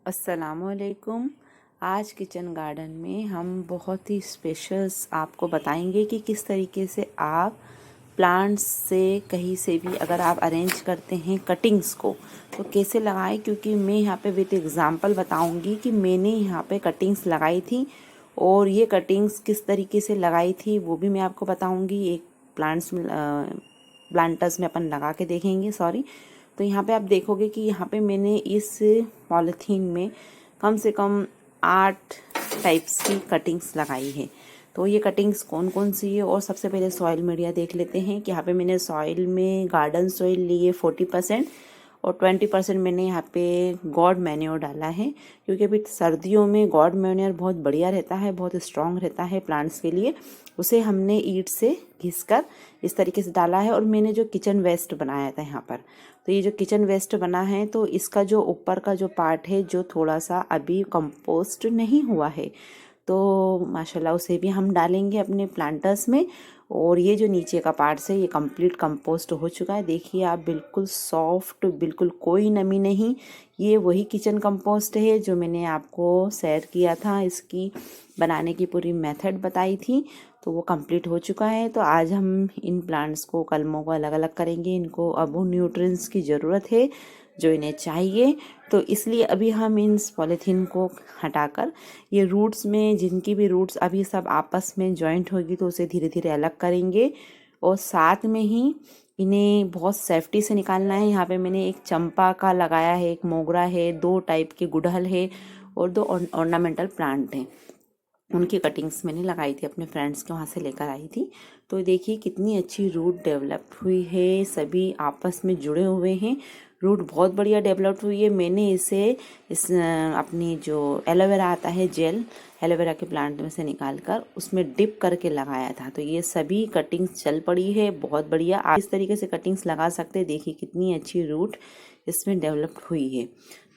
अस्सलामुअलैकुम। आज kitchen garden में हम बहुत ही स्पेशल आपको बताएंगे कि किस तरीके से आप प्लांट्स से कहीं से भी अगर आप अरेंज करते हैं कटिंग्स को तो कैसे लगाएं। क्योंकि मैं यहाँ पे विद एग्जांपल बताऊंगी कि मैंने यहाँ पे कटिंग्स लगाई थी और ये कटिंग्स किस तरीके से लगाई थी वो भी मैं आपको बताऊंगी। एक प्लांटर्स में अपन लगा के देखेंगे। तो यहाँ पे आप देखोगे कि यहाँ पे मैंने इस पॉलीथीन में कम से कम 8 टाइप्स की कटिंग्स लगाई है। तो ये कटिंग्स कौन कौन सी है, और सबसे पहले सॉइल मीडिया देख लेते हैं कि यहाँ पे मैंने सॉइल में गार्डन सॉइल ली है 40% और 20% मैंने यहाँ पे गॉड मैन्योर डाला है। क्योंकि अभी सर्दियों में गॉड मैन्योर बहुत बढ़िया रहता है, बहुत स्ट्रॉन्ग रहता है प्लांट्स के लिए। उसे हमने ईंट से घिसकर इस तरीके से डाला है। और मैंने जो किचन वेस्ट बनाया था यहाँ पर, तो ये जो किचन वेस्ट बना है तो इसका जो ऊपर का जो पार्ट है जो थोड़ा सा अभी कंपोस्ट नहीं हुआ है, तो माशाल्लाह उसे भी हम डालेंगे अपने प्लांटर्स में। और ये जो नीचे का पार्ट है ये कंप्लीट कंपोस्ट हो चुका है। देखिए आप, बिल्कुल सॉफ्ट, बिल्कुल कोई नमी नहीं। ये वही किचन कंपोस्ट है जो मैंने आपको शेयर किया था, इसकी बनाने की पूरी मेथड बताई थी। तो वो कंप्लीट हो चुका है। तो आज हम इन प्लांट्स को, कलमों को अलग अलग करेंगे। इनको अब वो न्यूट्रिएंट्स की ज़रूरत है जो इन्हें चाहिए। तो इसलिए अभी हम इन पॉलीथीन को हटाकर ये रूट्स में, जिनकी भी रूट्स अभी सब आपस में जॉइंट होगी, तो उसे धीरे धीरे अलग करेंगे। और साथ में ही इन्हें बहुत सेफ्टी से निकालना है। यहाँ पे मैंने एक चंपा का लगाया है, एक मोगरा है, 2 टाइप के गुड़हल है और 2 ऑर्नामेंटल प्लांट हैं। उनकी कटिंग्स मैंने लगाई थी, अपने फ्रेंड्स के वहाँ से लेकर आई थी। तो देखिए कितनी अच्छी रूट डेवलप हुई है, सभी आपस में जुड़े हुए हैं। रूट बहुत बढ़िया डेवलप हुई है। मैंने इस अपनी जो एलोवेरा आता है जेल, एलोवेरा के प्लांट में से निकाल कर उसमें डिप करके लगाया था। तो ये सभी कटिंग्स चल पड़ी है, बहुत बढ़िया। आप इस तरीके से कटिंग्स लगा सकते हैं। देखिए कितनी अच्छी रूट इसमें डेवलप हुई है।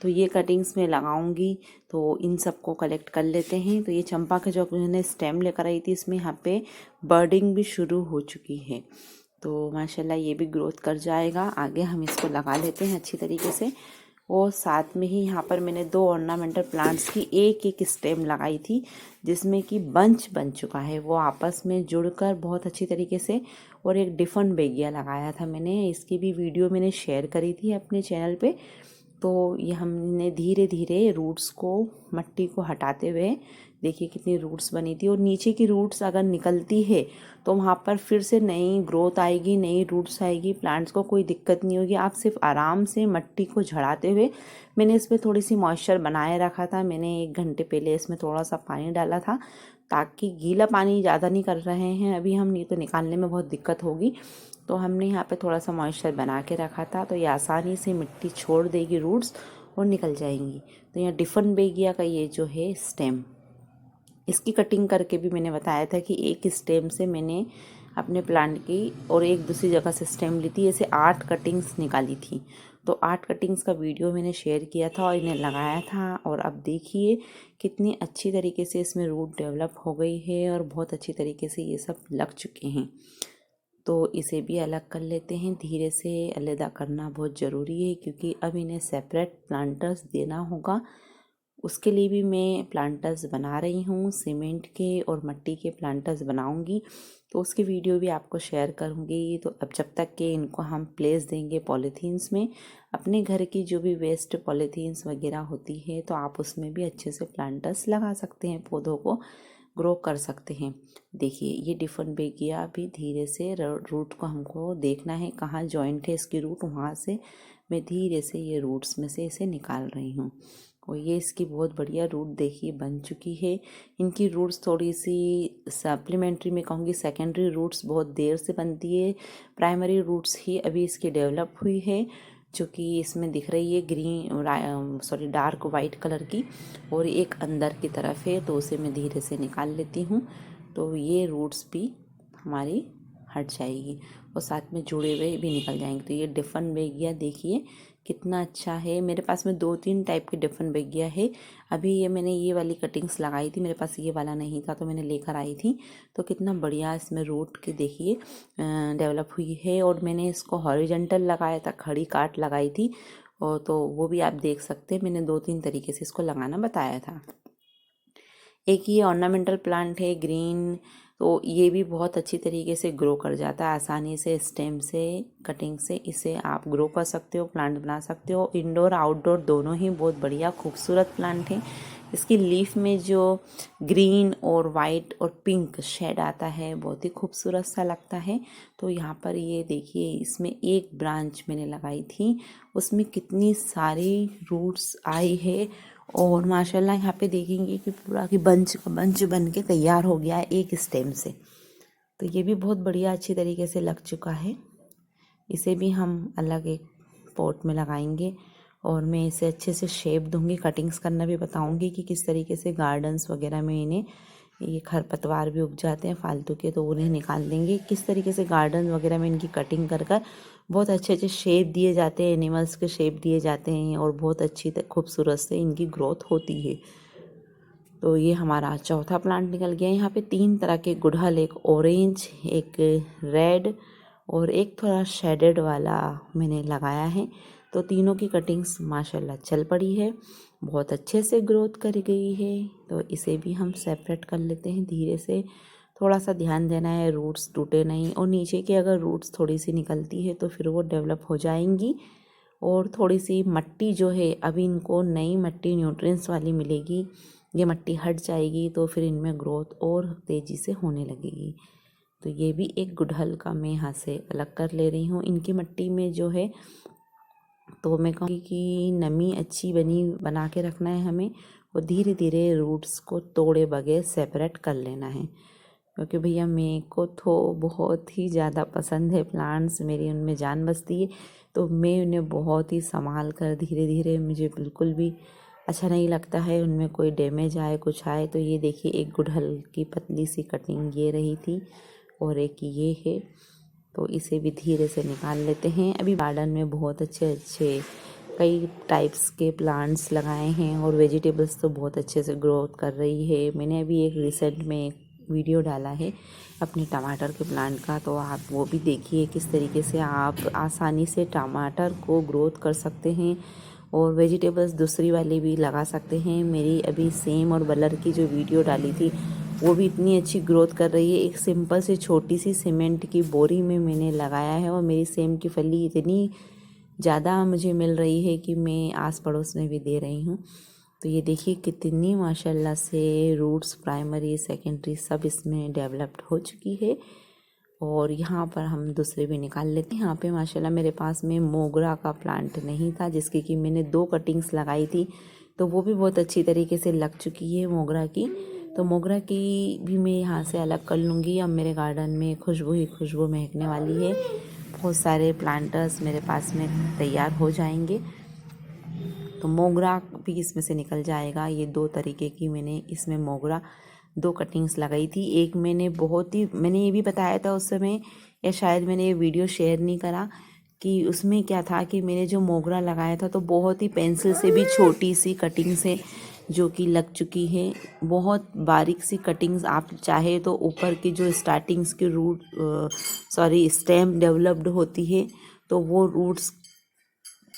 तो ये कटिंग्स में लगाऊंगी। तो इन सबको कलेक्ट कर लेते हैं। तो ये चंपा का जो मैंने स्टेम लेकर आई थी, इसमें यहाँ पे बर्डिंग भी शुरू हो चुकी है। तो माशाल्लाह ये भी ग्रोथ कर जाएगा। आगे हम इसको लगा लेते हैं अच्छी तरीके से। और साथ में ही यहाँ पर मैंने 2 ऑर्नामेंटल प्लांट्स की एक एक स्टेम लगाई थी, जिसमें कि बंच बन चुका है वो आपस में जुड़कर बहुत अच्छी तरीके से। और एक डिफन बेगिया लगाया था मैंने, इसकी भी वीडियो मैंने शेयर करी थी अपने चैनल पे। तो ये हमने धीरे धीरे रूट्स को, मट्टी को हटाते हुए, देखिए कितनी रूट्स बनी थी। और नीचे की रूट्स अगर निकलती है तो वहाँ पर फिर से नई ग्रोथ आएगी, नई रूट्स आएगी। प्लांट्स को कोई दिक्कत नहीं होगी। आप सिर्फ आराम से मट्टी को झड़ाते हुए, मैंने इसमें थोड़ी सी मॉइस्चर बनाए रखा था। मैंने 1 घंटे पहले इसमें थोड़ा सा पानी डाला था, ताकि गीला पानी ज़्यादा नहीं कर रहे हैं अभी हम, नहीं तो निकालने में बहुत दिक्कत होगी। तो हमने यहाँ पे थोड़ा सा मॉइस्चर बना के रखा था। तो ये आसानी से मिट्टी छोड़ देगी रूट्स और निकल जाएंगी। तो यहाँ डिफन बेगिया का ये जो है स्टेम, इसकी कटिंग करके भी मैंने बताया था कि एक स्टेम से मैंने अपने प्लांट की और एक दूसरी जगह से स्टेम ली थी। ऐसे 8 कटिंग्स निकाली थी। तो 8 कटिंग्स का वीडियो मैंने शेयर किया था और इन्हें लगाया था। और अब देखिए कितनी अच्छी तरीके से इसमें रूट डेवलप हो गई है और बहुत अच्छी तरीके से ये सब लग चुके हैं। तो इसे भी अलग कर लेते हैं। धीरे से अलग करना बहुत ज़रूरी है, क्योंकि अब इन्हें सेपरेट प्लांटर्स देना होगा। उसके लिए भी मैं प्लांटर्स बना रही हूँ, सीमेंट के और मिट्टी के प्लांटर्स बनाऊंगी। तो उसकी वीडियो भी आपको शेयर करूँगी। तो अब जब तक कि इनको हम प्लेस देंगे पॉलीथीन्स में, अपने घर की जो भी वेस्ट पॉलीथीन्स वगैरह होती है, तो आप उसमें भी अच्छे से प्लांटर्स लगा सकते हैं, पौधों को ग्रो कर सकते हैं। देखिए ये डिफन बेगिया भी धीरे से रूट को हमको देखना है कहाँ जॉइंट है इसकी रूट, वहाँ से मैं धीरे से ये रूट्स में से इसे निकाल रही हूँ। और ये इसकी बहुत बढ़िया रूट देखिए बन चुकी है। इनकी रूट्स थोड़ी सी सप्लीमेंट्री में कहूँगी, सेकेंडरी रूट्स बहुत देर से बनती है। प्राइमरी रूट्स ही अभी इसकी डेवलप हुई है, जो कि इसमें दिख रही है ग्रीन, डार्क वाइट कलर की। और एक अंदर की तरफ है, तो उसे मैं धीरे से निकाल लेती हूँ। तो ये रूट्स भी हमारी हट जाएगी और साथ में जुड़े हुए भी निकल जाएंगे। तो ये डिफन बेगिया देखिए कितना अच्छा है। मेरे पास में 2-3 टाइप के डिफन बेगिया है। अभी ये मैंने ये वाली कटिंग्स लगाई थी, मेरे पास ये वाला नहीं था तो मैंने लेकर आई थी। तो कितना बढ़िया इसमें रूट के देखिए डेवलप हुई है। और मैंने इसको हॉरिजॉन्टल लगाया था, खड़ी काट लगाई थी। और तो वो भी आप देख सकते हैं, मैंने 2-3 तरीके से इसको लगाना बताया था। एक ये ऑर्नामेंटल प्लांट है ग्रीन, तो ये भी बहुत अच्छी तरीके से ग्रो कर जाता है आसानी से, स्टेम से, कटिंग से इसे आप ग्रो कर सकते हो, प्लांट बना सकते हो। इंडोर आउटडोर दोनों ही बहुत बढ़िया खूबसूरत प्लांट है। इसकी लीफ में जो ग्रीन और वाइट और पिंक शेड आता है बहुत ही खूबसूरत सा लगता है। तो यहाँ पर ये देखिए, इसमें एक ब्रांच मैंने लगाई थी, उसमें कितनी सारी रूट्स आई है और माशाल्लाह यहाँ पे देखेंगे कि पूरा की बंच का बंच बन के तैयार हो गया है एक स्टेम से। तो ये भी बहुत बढ़िया अच्छी तरीके से लग चुका है। इसे भी हम अलग एक पॉट में लगाएंगे और मैं इसे अच्छे से शेप दूंगी, कटिंग्स करना भी बताऊंगी कि किस तरीके से गार्डन्स वगैरह में इन्हें, ये खरपतवार भी उग जाते हैं फालतू के तो उन्हें निकाल देंगे, किस तरीके से गार्डन वगैरह में इनकी कटिंग कर कर बहुत अच्छे अच्छे शेप दिए जाते हैं, एनिमल्स के शेप दिए जाते हैं और बहुत अच्छी खूबसूरत से इनकी ग्रोथ होती है। तो ये हमारा चौथा प्लांट निकल गया। यहाँ पे 3 तरह के गुड़हल, एक ऑरेंज, एक रेड और एक थोड़ा शेडेड वाला मैंने लगाया है। तो तीनों की कटिंग्स माशाल्लाह चल पड़ी है, बहुत अच्छे से ग्रोथ कर गई है। तो इसे भी हम सेपरेट कर लेते हैं धीरे से, थोड़ा सा ध्यान देना है रूट्स टूटे नहीं, और नीचे की अगर रूट्स थोड़ी सी निकलती है तो फिर वो डेवलप हो जाएंगी। और थोड़ी सी मट्टी जो है, अभी इनको नई मट्टी न्यूट्रिएंट्स वाली मिलेगी, ये मट्टी हट जाएगी तो फिर इनमें ग्रोथ और तेज़ी से होने लगेगी। तो ये भी एक गुड़हल का मैं यहाँ से अलग कर ले रही हूँ। इनकी मट्टी में जो है, तो मैं कहूँगी कि नमी अच्छी बना के रखना है हमें, और धीरे धीरे रूट्स को तोड़े बगैर सेपरेट कर लेना है। क्योंकि भैया मेरे को तो बहुत ही ज़्यादा पसंद है प्लांट्स, मेरी उनमें जान बसती है, तो मैं उन्हें बहुत ही संभाल कर धीरे धीरे, मुझे बिल्कुल भी अच्छा नहीं लगता है उनमें कोई डैमेज आए कुछ आए। तो ये देखिए, एक गुड़हल की पतली सी कटिंग ये रही थी और एक ये है, तो इसे भी धीरे से निकाल लेते हैं। अभी गार्डन में बहुत अच्छे अच्छे कई टाइप्स के प्लांट्स लगाए हैं और वेजिटेबल्स तो बहुत अच्छे से ग्रोथ कर रही है। मैंने अभी एक रिसेंट में एक वीडियो डाला है अपने टमाटर के प्लांट का, तो आप वो भी देखिए किस तरीके से आप आसानी से टमाटर को ग्रोथ कर सकते हैं और वेजिटेबल्स दूसरी वाली भी लगा सकते हैं। मेरी अभी सेम और बलर की जो वीडियो डाली थी वो भी इतनी अच्छी ग्रोथ कर रही है। एक सिंपल सी छोटी सी सीमेंट की बोरी में मैंने लगाया है और मेरी सेम की फली इतनी ज़्यादा मुझे मिल रही है कि मैं आस पड़ोस में भी दे रही हूँ। तो ये देखिए कितनी माशाल्लाह से रूट्स प्राइमरी सेकेंडरी सब इसमें डेवलप्ड हो चुकी है। और यहाँ पर हम दूसरे भी निकाल लेते हैं। यहाँ पे माशाल्लाह मेरे पास में मोगरा का प्लांट नहीं था, जिसकी कि मैंने 2 कटिंग्स लगाई थी, तो वो भी बहुत अच्छी तरीके से लग चुकी है मोगरा की। तो मोगरा की भी मैं यहाँ से अलग कर लूँगी। अब मेरे गार्डन में खुशबू ही खुशबू महकने वाली है, बहुत सारे प्लांटर्स मेरे पास में तैयार हो जाएंगे। तो मोगरा भी इसमें से निकल जाएगा। ये 2 तरीके की मैंने इसमें मोगरा 2 कटिंग्स लगाई थी। एक मैंने ये भी बताया था उस समय, या शायद मैंने ये वीडियो शेयर नहीं करा, कि उसमें क्या था कि मैंने जो मोगरा लगाया था तो बहुत ही पेंसिल से भी छोटी सी कटिंग से जो कि लग चुकी है। बहुत बारीक सी कटिंग्स, आप चाहे तो ऊपर की जो स्टार्टिंग्स की स्टेम डेवलप्ड होती है तो वो रूट्स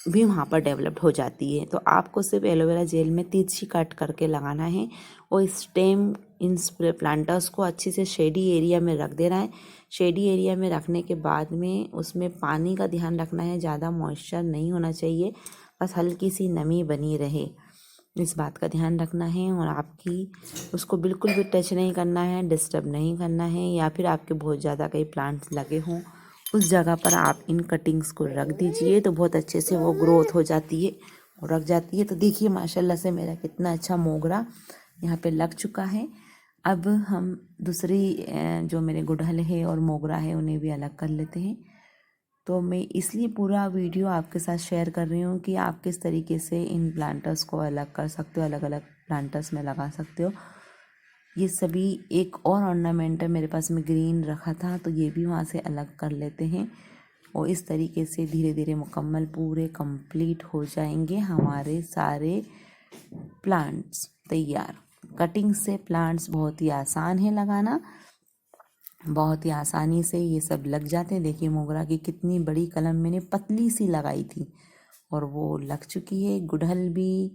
भी वहाँ पर डेवलप्ड हो जाती है। तो आपको सिर्फ एलोवेरा जेल में तिरछी कट करके लगाना है और स्टेम इन प्लांटर्स को अच्छे से शेडी एरिया में रख देना है। शेडी एरिया में रखने के बाद में उसमें पानी का ध्यान रखना है, ज़्यादा मॉइस्चर नहीं होना चाहिए, बस हल्की सी नमी बनी रहे, इस बात का ध्यान रखना है। और आपकी उसको बिल्कुल भी टच नहीं करना है, डिस्टर्ब नहीं करना है। या फिर आपके बहुत ज़्यादा कई प्लांट्स लगे हों, उस जगह पर आप इन कटिंग्स को रख दीजिए तो बहुत अच्छे से वो ग्रोथ हो जाती है और रख जाती है। तो देखिए माशाल्लाह से मेरा कितना अच्छा मोगरा यहाँ पे लग चुका है। अब हम दूसरी जो मेरे गुड़हल है और मोगरा है उन्हें भी अलग कर लेते हैं। तो मैं इसलिए पूरा वीडियो आपके साथ शेयर कर रही हूँ कि आप किस तरीके से इन प्लांटर्स को अलग कर सकते हो, अलग अलग प्लांटर्स में लगा सकते हो। ये सभी, एक और ऑर्नामेंट मेरे पास में ग्रीन रखा था तो ये भी वहाँ से अलग कर लेते हैं। और इस तरीके से धीरे धीरे मुकम्मल पूरे कंप्लीट हो जाएंगे हमारे सारे प्लांट्स तैयार। कटिंग से प्लांट्स बहुत ही आसान है लगाना, बहुत ही आसानी से ये सब लग जाते हैं। देखिए मोगरा की कितनी बड़ी कलम मैंने पतली सी लगाई थी और वो लग चुकी है। गुड़हल भी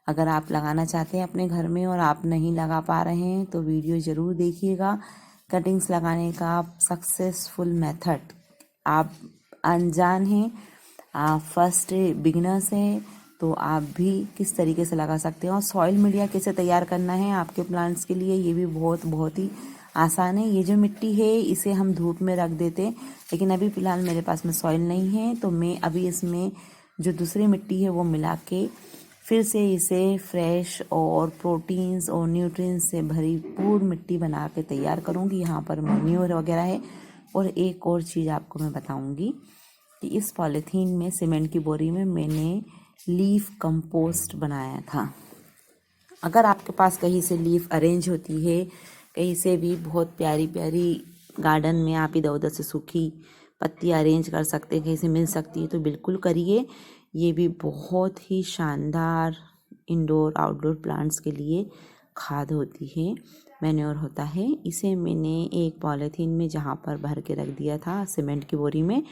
अगर आप लगाना चाहते हैं अपने घर में और आप नहीं लगा पा रहे हैं तो वीडियो ज़रूर देखिएगा। कटिंग्स लगाने का सक्सेसफुल मेथड, आप अनजान हैं, आप फर्स्ट बिगिनर्स हैं, तो आप भी किस तरीके से लगा सकते हैं। और सॉइल मीडिया कैसे तैयार करना है आपके प्लांट्स के लिए, ये भी बहुत ही आसान है। ये जो मिट्टी है इसे हम धूप में रख देते, लेकिन अभी फ़िलहाल मेरे पास में सॉइल नहीं है, तो मैं अभी इसमें जो दूसरी मिट्टी है वो मिला के फिर से इसे फ्रेश और प्रोटीन्स और न्यूट्रिएंट्स से भरपूर मिट्टी बना के तैयार करूँगी। यहाँ पर मैन्योर वगैरह है। और एक और चीज़ आपको मैं बताऊँगी कि इस पॉलीथीन में, सीमेंट की बोरी में, मैंने लीफ कंपोस्ट बनाया था। अगर आपके पास कहीं से लीफ अरेंज होती है, कहीं से भी बहुत प्यारी प्यारी गार्डन में आप इधर उधर से सूखी पत्ती अरेंज कर सकते हैं, कहीं से मिल सकती है तो बिल्कुल करिए। ये भी बहुत ही शानदार इंडोर आउटडोर प्लांट्स के लिए खाद होती है, मैन्योर होता है। इसे मैंने एक पॉलीथीन में जहाँ पर भर के रख दिया था सीमेंट की बोरी में,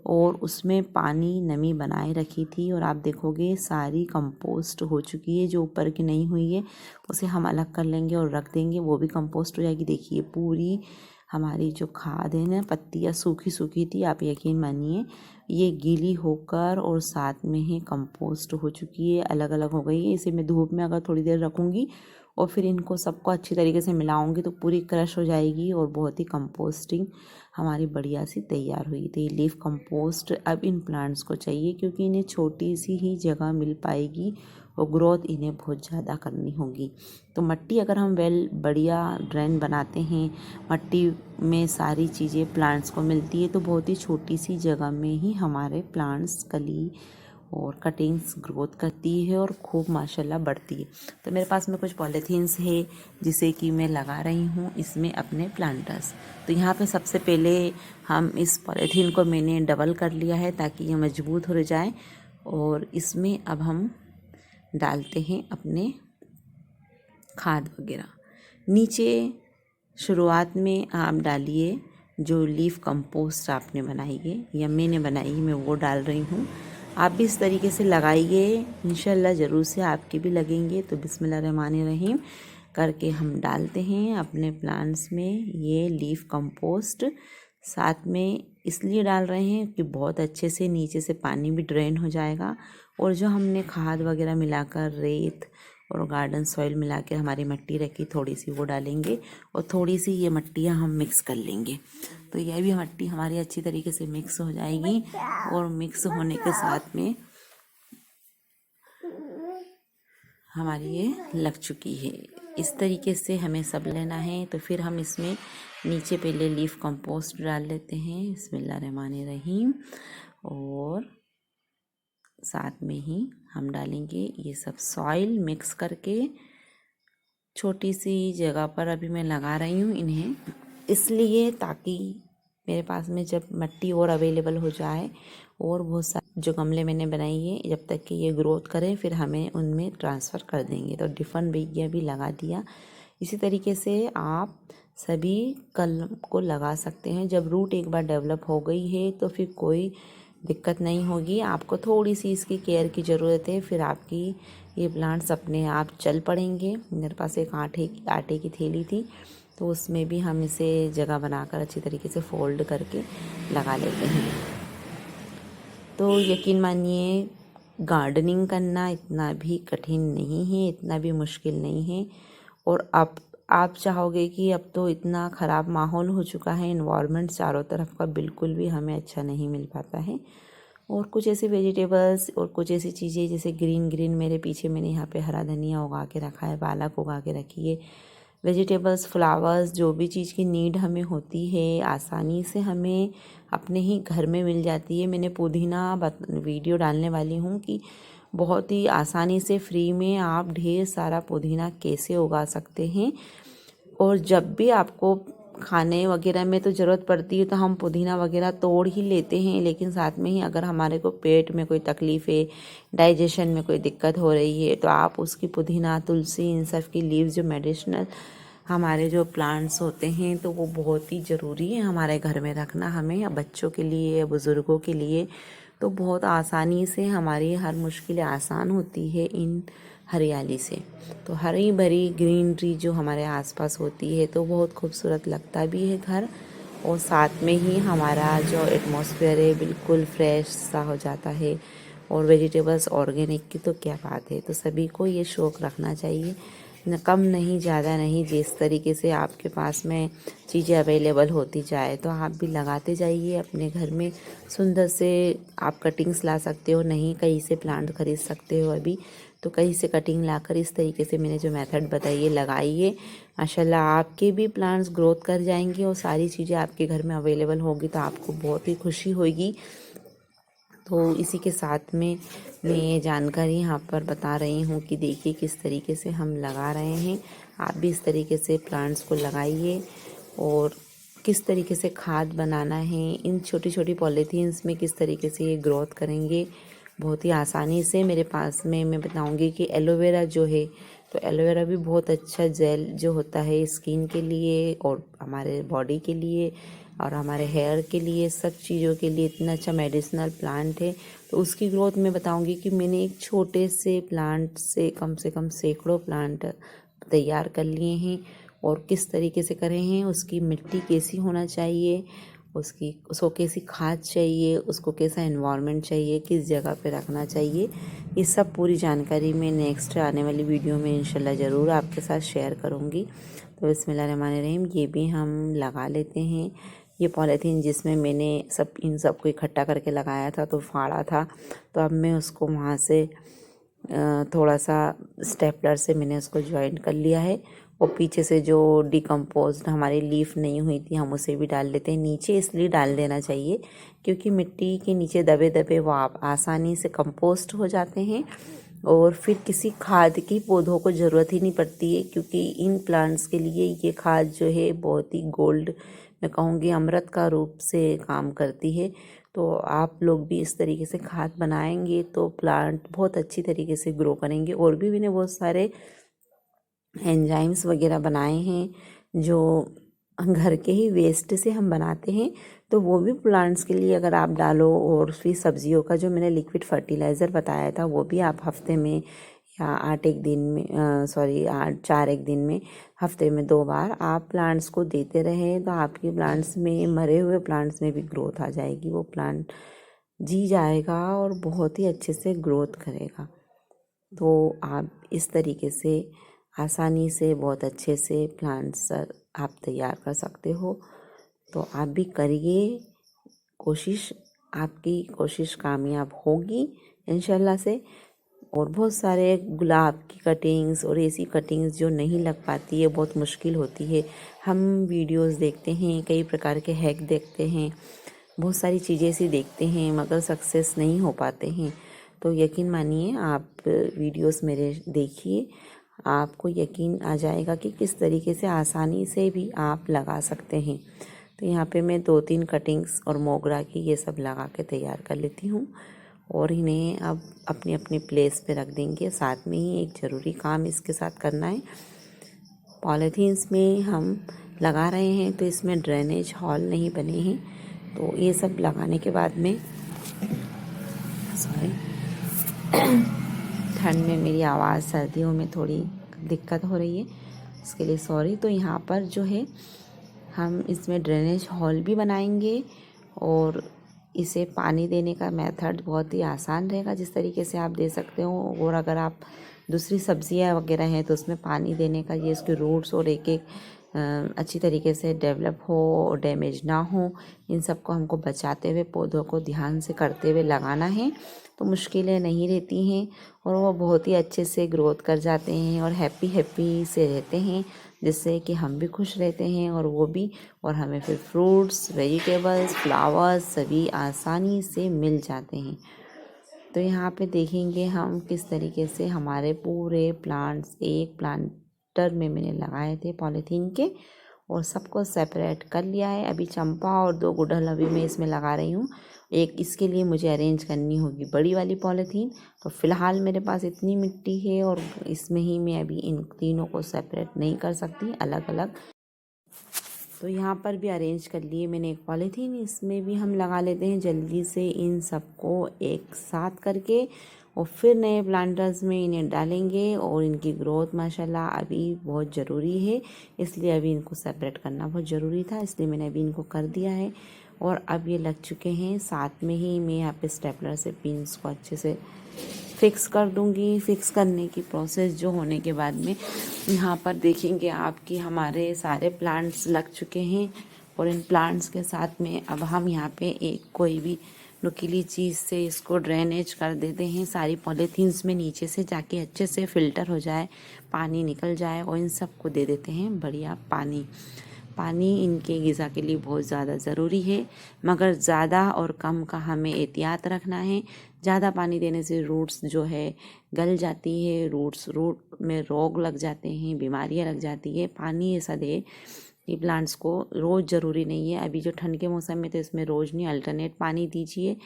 और उसमें पानी नमी बनाए रखी थी। और आप देखोगे सारी कंपोस्ट हो चुकी है, जो ऊपर की नहीं हुई है उसे हम अलग कर लेंगे और रख देंगे, वो भी कंपोस्ट हो जाएगी। देखिए पूरी हमारी जो खाद है ना, पत्तियाँ सूखी सूखी थी, आप यकीन मानिए ये गीली होकर और साथ में ही कंपोस्ट हो चुकी है, अलग अलग हो गई है। इसे मैं धूप में अगर थोड़ी देर रखूँगी और फिर इनको सबको अच्छी तरीके से मिलाऊंगी तो पूरी क्रश हो जाएगी और बहुत ही कंपोस्टिंग हमारी बढ़िया सी तैयार हुई थी। लीफ कंपोस्ट अब इन प्लांट्स को चाहिए, क्योंकि इन्हें छोटी सी ही जगह मिल पाएगी और ग्रोथ इन्हें बहुत ज़्यादा करनी होगी। तो मिट्टी अगर हम बढ़िया ड्रेन बनाते हैं, मिट्टी में सारी चीज़ें प्लांट्स को मिलती है, तो बहुत ही छोटी सी जगह में ही हमारे प्लांट्स कली और कटिंग्स ग्रोथ करती है और खूब माशाल्लाह बढ़ती है। तो मेरे पास में कुछ पॉलीथीन्स है जिसे कि मैं लगा रही हूँ इसमें अपने प्लांटर्स। तो यहाँ पे सबसे पहले हम इस पॉलीथीन को मैंने डबल कर लिया है ताकि ये मजबूत हो जाए, और इसमें अब हम डालते हैं अपने खाद वगैरह। नीचे शुरुआत में आप डालिए जो लीफ कंपोस्ट आपने बनाई है या मैंने बनाई है, मैं वो डाल रही हूँ। आप भी इस तरीके से लगाइए, इंशाल्लाह ज़रूर से आपके भी लगेंगे। तो बिस्मिल्लाहिर्रहमानिर्रहीम करके हम डालते हैं अपने प्लांट्स में ये लीफ कंपोस्ट। साथ में इसलिए डाल रहे हैं कि बहुत अच्छे से नीचे से पानी भी ड्रेन हो जाएगा, और जो हमने खाद वगैरह मिलाकर रेत और गार्डन सॉइल मिला के हमारी मिट्टी रखी थोड़ी सी वो डालेंगे, और थोड़ी सी ये मिट्टियाँ हम मिक्स कर लेंगे। तो यह भी मिट्टी हमारी अच्छी तरीके से मिक्स हो जाएगी, और मिक्स होने के साथ में हमारी ये लग चुकी है। इस तरीके से हमें सब लेना है। तो फिर हम इसमें नीचे पहले लीफ कंपोस्ट डाल लेते हैं, बिस्मिल्लाहिर्रहमानिर्रहीम, और साथ में ही हम डालेंगे ये सब सॉइल मिक्स करके। छोटी सी जगह पर अभी मैं लगा रही हूँ इन्हें, इसलिए ताकि मेरे पास में जब मिट्टी और अवेलेबल हो जाए और बहुत सारे जो गमले मैंने बनाई है जब तक कि ये ग्रोथ करें फिर हमें उनमें ट्रांसफ़र कर देंगे। तो डिफरेंट बीगिया भी लगा दिया। इसी तरीके से आप सभी कलम को लगा सकते हैं। जब रूट एक बार डेवलप हो गई है तो फिर कोई दिक्कत नहीं होगी। आपको थोड़ी सी इसकी केयर की ज़रूरत है, फिर आपकी ये प्लांट्स अपने आप चल पड़ेंगे। मेरे पास एक आटे की थैली थी, तो उसमें भी हम इसे जगह बनाकर अच्छी तरीके से फोल्ड करके लगा लेते हैं। तो यकीन मानिए गार्डनिंग करना इतना भी कठिन नहीं है, इतना भी मुश्किल नहीं है। और अब आप चाहोगे कि अब तो इतना ख़राब माहौल हो चुका है, इन्वायरमेंट चारों तरफ का बिल्कुल भी हमें अच्छा नहीं मिल पाता है। और कुछ ऐसे वेजिटेबल्स और कुछ ऐसी चीज़ें जैसे ग्रीन मेरे पीछे मैंने यहाँ पे हरा धनिया उगा के रखा है, पालक उगा के रखी है। वेजिटेबल्स, फ्लावर्स, जो भी चीज़ की नीड हमें होती है आसानी से हमें अपने ही घर में मिल जाती है। मैंने पुदीना वीडियो डालने वाली हूँ कि बहुत ही आसानी से फ्री में आप ढेर सारा पुदीना कैसे उगा सकते हैं। और जब भी आपको खाने वगैरह में तो ज़रूरत पड़ती है तो हम पुदीना वगैरह तोड़ ही लेते हैं, लेकिन साथ में ही अगर हमारे को पेट में कोई तकलीफ़ है, डाइजेशन में कोई दिक्कत हो रही है, तो आप उसकी पुदीना, तुलसी, इन सब की लीव्स जो मेडिसिनल हमारे जो प्लांट्स होते हैं तो वो बहुत ही ज़रूरी है हमारे घर में रखना। हमें बच्चों के लिए, बुज़ुर्गों के लिए तो बहुत आसानी से हमारी हर मुश्किलें आसान होती है इन हरियाली से। तो हरी भरी ग्रीनरी जो हमारे आसपास होती है तो बहुत खूबसूरत लगता भी है घर, और साथ में ही हमारा जो एटमॉस्फेयर है बिल्कुल फ्रेश सा हो जाता है। और वेजिटेबल्स ऑर्गेनिक की तो क्या बात है। तो सभी को ये शौक़ रखना चाहिए, न कम नहीं ज़्यादा नहीं, जिस तरीके से आपके पास में चीज़ें अवेलेबल होती जाए तो आप भी लगाते जाइए अपने घर में। सुंदर से आप कटिंग्स ला सकते हो, नहीं कहीं से प्लांट खरीद सकते हो अभी, तो कहीं से कटिंग लाकर इस तरीके से मैंने जो मेथड बताई है लगाइए। माशाल्लाह आपके भी प्लांट्स ग्रोथ कर जाएंगे और सारी चीज़ें आपके घर में अवेलेबल होगी तो आपको बहुत ही खुशी होगी। तो इसी के साथ में मैं ये जानकारी यहाँ पर बता रही हूँ कि देखिए किस तरीके से हम लगा रहे हैं। आप भी इस तरीके से प्लांट्स को लगाइए। और किस तरीके से खाद बनाना है, इन छोटी छोटी पॉलीथीन्स में किस तरीके से ये ग्रोथ करेंगे बहुत ही आसानी से। मेरे पास में मैं बताऊंगी कि एलोवेरा जो है, तो एलोवेरा भी बहुत अच्छा जेल जो होता है स्किन के लिए और हमारे बॉडी के लिए और हमारे हेयर के लिए, सब चीज़ों के लिए इतना अच्छा मेडिसिनल प्लांट है। तो उसकी ग्रोथ मैं बताऊंगी कि मैंने एक छोटे से प्लांट से कम सैकड़ों प्लांट तैयार कर लिए हैं और किस तरीके से करे हैं, उसकी मिट्टी कैसी होना चाहिए, उसको कैसी खाद चाहिए, उसको कैसा एनवायरनमेंट चाहिए, किस जगह पे रखना चाहिए, ये सब पूरी जानकारी मैं नेक्स्ट आने वाली वीडियो में इंशाल्लाह ज़रूर आपके साथ शेयर करूँगी। तो बिस्मिल्लाहिर्रहमानिर्रहीम, ये भी हम लगा लेते हैं। ये पॉलीथीन जिसमें मैंने इन सबको इकट्ठा करके लगाया था तो फाड़ा था, तो अब मैं उसको वहाँ से थोड़ा सा स्टेपलर से मैंने उसको ज्वाइन कर लिया है। और पीछे से जो डिकम्पोज्ड हमारी लीफ नहीं हुई थी हम उसे भी डाल लेते हैं नीचे। इसलिए डाल देना चाहिए क्योंकि मिट्टी के नीचे दबे दबे वो आप आसानी से कंपोस्ट हो जाते हैं और फिर किसी खाद की पौधों को ज़रूरत ही नहीं पड़ती है, क्योंकि इन प्लांट्स के लिए ये खाद जो है बहुत ही गोल्ड, मैं कहूँगी अमृत का रूप से काम करती है। तो आप लोग भी इस तरीके से खाद बनाएंगे तो प्लांट बहुत अच्छी तरीके से ग्रो करेंगे। और भी मैंने बहुत सारे एंजाइम्स वगैरह बनाए हैं जो घर के ही वेस्ट से हम बनाते हैं, तो वो भी प्लांट्स के लिए अगर आप डालो। और फिर सब्जियों का जो मैंने लिक्विड फर्टिलाइज़र बताया था वो भी आप हफ्ते में या 4 एक दिन में हफ्ते में 2 बार आप प्लांट्स को देते रहें तो आपके प्लांट्स में, मरे हुए प्लांट्स में भी ग्रोथ आ जाएगी। वो प्लांट जी जाएगा और बहुत ही अच्छे से ग्रोथ करेगा। तो आप इस तरीके से आसानी से बहुत अच्छे से प्लांट्स आप तैयार कर सकते हो। तो आप भी करिए कोशिश, आपकी कोशिश कामयाब होगी इंशाल्लाह से। और बहुत सारे गुलाब की कटिंग्स और ऐसी कटिंग्स जो नहीं लग पाती है, बहुत मुश्किल होती है। हम वीडियोस देखते हैं, कई प्रकार के हैक देखते हैं, बहुत सारी चीज़ें ऐसी देखते हैं मगर सक्सेस नहीं हो पाते हैं। तो यकीन मानिए आप वीडियोस मेरे देखिए, आपको यकीन आ जाएगा कि किस तरीके से आसानी से भी आप लगा सकते हैं। तो यहाँ पे मैं 2-3 कटिंग्स और मोगरा की ये सब लगा के तैयार कर लेती हूँ और इन्हें अब अपनी अपनी प्लेस पे रख देंगे। साथ में ही एक ज़रूरी काम इसके साथ करना है, पॉलीथीन्स में हम लगा रहे हैं तो इसमें ड्रेनेज हॉल नहीं बने हैं। तो ये सब लगाने के बाद में ठंड में मेरी आवाज़ सर्दियों में थोड़ी दिक्कत हो रही है, इसके लिए सॉरी। तो यहाँ पर जो है हम इसमें ड्रेनेज हॉल भी बनाएंगे और इसे पानी देने का मेथड बहुत ही आसान रहेगा, जिस तरीके से आप दे सकते हो। और अगर आप दूसरी सब्जियां वगैरह हैं तो उसमें पानी देने का, ये इसके रूट्स और एक एक अच्छी तरीके से डेवलप हो और डैमेज ना हो, इन सब को हमको बचाते हुए पौधों को ध्यान से करते हुए लगाना है तो मुश्किलें नहीं रहती हैं और वो बहुत ही अच्छे से ग्रोथ कर जाते हैं और हैप्पी से रहते हैं, जिससे कि हम भी खुश रहते हैं और वो भी, और हमें फिर फ्रूट्स, वेजिटेबल्स, फ्लावर्स सभी आसानी से मिल जाते हैं। तो यहाँ पे देखेंगे हम किस तरीके से हमारे पूरे प्लांट्स एक प्लांटर में मैंने लगाए थे पॉलीथीन के और सबको सेपरेट कर लिया है। अभी चंपा और 2 गुड़हल अभी मैं इसमें लगा रही हूँ। एक इसके लिए मुझे अरेंज करनी होगी बड़ी वाली पॉलीथीन, तो फ़िलहाल मेरे पास इतनी मिट्टी है और इसमें ही मैं अभी इन तीनों को सेपरेट नहीं कर सकती अलग अलग। तो यहाँ पर भी अरेंज कर लिए मैंने एक पॉलीथीन, इसमें भी हम लगा लेते हैं जल्दी से इन सबको एक साथ करके, और फिर नए प्लांटर्स में इन्हें डालेंगे। और इनकी ग्रोथ माशाल्लाह अभी बहुत ज़रूरी है, इसलिए अभी इनको सेपरेट करना बहुत ज़रूरी था, इसलिए मैंने अभी इनको कर दिया है। और अब ये लग चुके हैं, साथ में ही मैं यहाँ पे स्टेपलर से पिन्स को अच्छे से फिक्स कर दूंगी। फिक्स करने की प्रोसेस जो होने के बाद में यहाँ पर देखेंगे आप कि हमारे सारे प्लांट्स लग चुके हैं। और इन प्लांट्स के साथ में अब हम यहाँ पे एक कोई भी नुकीली चीज़ से इसको ड्रेनेज कर देते हैं, सारी पॉलीथीन्स में नीचे से जाके अच्छे से फ़िल्टर हो जाए, पानी निकल जाए। और इन सबको दे देते हैं बढ़िया पानी। पानी इनके ग़िज़ा के लिए बहुत ज़्यादा ज़रूरी है, मगर ज़्यादा और कम का हमें एहतियात रखना है। ज़्यादा पानी देने से रूट्स जो है गल जाती है, रूट में रोग लग जाते हैं, बीमारियां लग जाती है। पानी ऐसा दे कि प्लांट्स को रोज़ ज़रूरी नहीं है, अभी जो ठंड के मौसम में तो इसमें रोज़ नहीं, अल्टरनेट पानी दीजिए।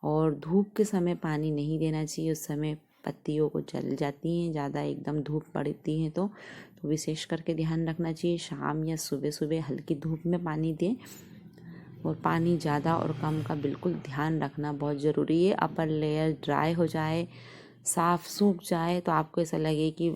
और धूप के समय पानी नहीं देना चाहिए, उस समय पत्तियों को जल जाती हैं, ज़्यादा एकदम धूप पड़ती है तो विशेष करके ध्यान रखना चाहिए। शाम या सुबह सुबह हल्की धूप में पानी दें। और पानी ज़्यादा और कम का बिल्कुल ध्यान रखना बहुत ज़रूरी है। अपर लेयर ड्राई हो जाए, साफ सूख जाए तो आपको ऐसा लगे कि